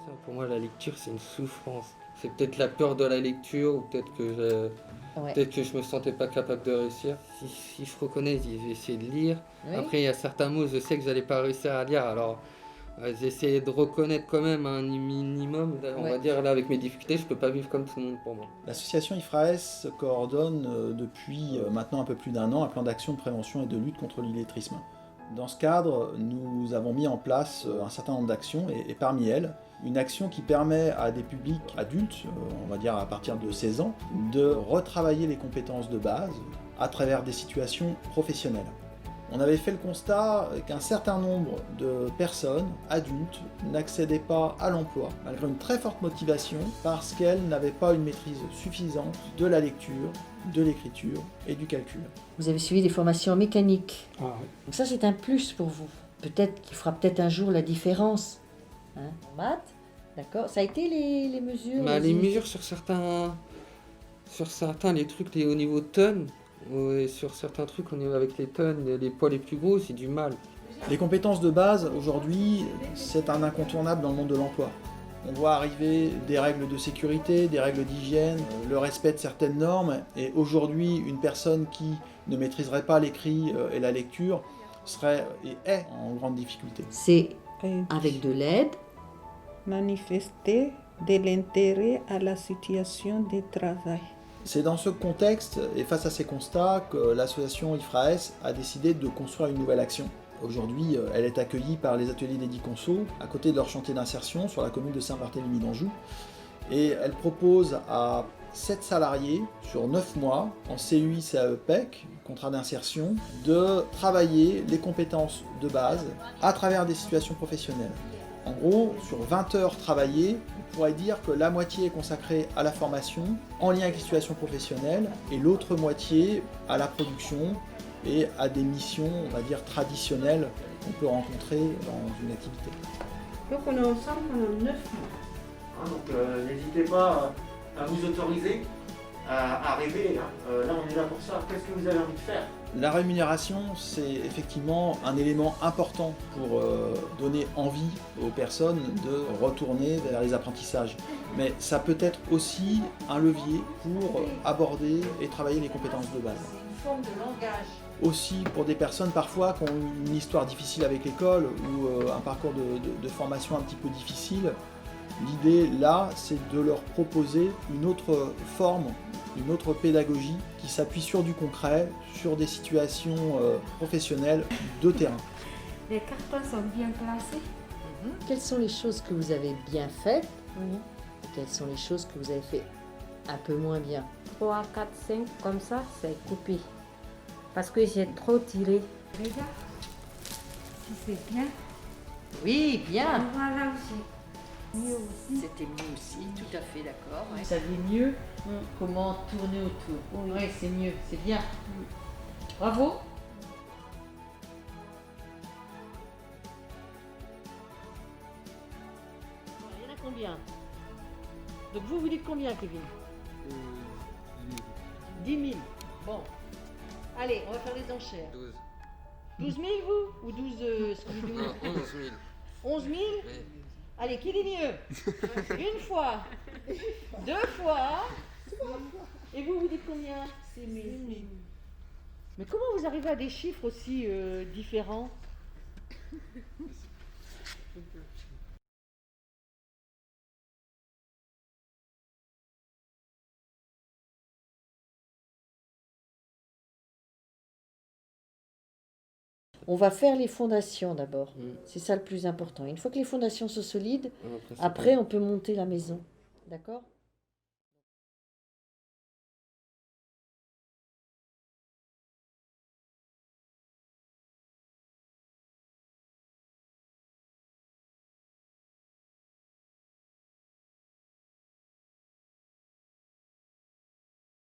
ça. Pour moi, la lecture, c'est une souffrance. C'est peut-être la peur de la lecture, ou peut-être que je me sentais pas capable de réussir. Si je reconnais, j'ai essayé de lire. Oui. Après, il y a certains mots, je sais que j'allais pas réussir à lire. Alors, j'ai essayé de reconnaître quand même un minimum. Là, on va dire, là, avec mes difficultés, je peux pas vivre comme tout le monde pour moi. L'association IFRAES coordonne depuis maintenant un peu plus d'1 an un plan d'action de prévention et de lutte contre l'illettrisme. Dans ce cadre, nous avons mis en place un certain nombre d'actions et parmi elles, une action qui permet à des publics adultes, on va dire à partir de 16 ans, de retravailler les compétences de base à travers des situations professionnelles. On avait fait le constat qu'un certain nombre de personnes, adultes, n'accédaient pas à l'emploi, malgré une très forte motivation, parce qu'elles n'avaient pas une maîtrise suffisante de la lecture, de l'écriture et du calcul. Vous avez suivi des formations en mécanique. Ah, oui. Donc ça, c'est un plus pour vous. Peut-être qu'il fera peut-être un jour la différence. Hein, en maths, d'accord. Ça a été les mesures Les mesures sur certains, les trucs au niveau tonnes, et sur certains trucs avec les tonnes, les poids les plus gros, c'est du mal. Les compétences de base, aujourd'hui, c'est un incontournable dans le monde de l'emploi. On voit arriver des règles de sécurité, des règles d'hygiène, le respect de certaines normes, et aujourd'hui, une personne qui ne maîtriserait pas l'écrit et la lecture serait et est en grande difficulté. C'est avec de l'aide. Manifester de l'intérêt à la situation de travail. C'est dans ce contexte et face à ces constats que l'association IFRAES a décidé de construire une nouvelle action. Aujourd'hui, elle est accueillie par les ateliers d'Ediconso, à côté de leur chantier d'insertion sur la commune de Saint-Barthélemy d'Anjou. Et elle propose à 7 salariés sur 9 mois, en CUI CAE-PEC, contrat d'insertion, de travailler les compétences de base à travers des situations professionnelles. En gros, sur 20 heures travaillées, on pourrait dire que la moitié est consacrée à la formation, en lien avec les situations professionnelles, et l'autre moitié à la production et à des missions, on va dire, traditionnelles qu'on peut rencontrer dans une activité. Donc on est ensemble pendant 9 mois. Donc n'hésitez pas à vous autoriser à rêver. Là on est là pour ça. Qu'est-ce que vous avez envie de faire? La rémunération, c'est effectivement un élément important pour donner envie aux personnes de retourner vers les apprentissages. Mais ça peut être aussi un levier pour aborder et travailler les compétences de base. Une forme de langage. Aussi pour des personnes parfois qui ont une histoire difficile avec l'école ou un parcours de formation un petit peu difficile, l'idée là, c'est de leur proposer une autre forme, une autre pédagogie qui s'appuie sur du concret, sur des situations professionnelles de terrain. Les cartons sont bien placés. Quelles sont les choses que vous avez bien faites et quelles sont les choses que vous avez fait un peu moins bien? 3, 4, 5, comme ça, c'est coupé. Parce que j'ai trop tiré. Regarde, si c'est bien. Oui, bien. Voilà aussi. Mieux aussi. C'était mieux aussi, tout à fait d'accord. Vous saviez mieux comment tourner autour. Oui, c'est mieux, c'est bien. Bravo. Il y en a combien? Donc vous dites combien, Kevin? 10 000. Bon. Allez, on va faire les enchères. 12. 12 000 vous? Ou 12 Scooby-Doo? Non, 11 000. 11 000? Oui. Allez, qui dit mieux? Une fois, 2 fois. Et vous dites combien? 6 000. Mais comment vous arrivez à des chiffres aussi différents? On va faire les fondations d'abord. C'est ça le plus important. Une fois que les fondations sont solides, après on peut monter la maison. D'accord ?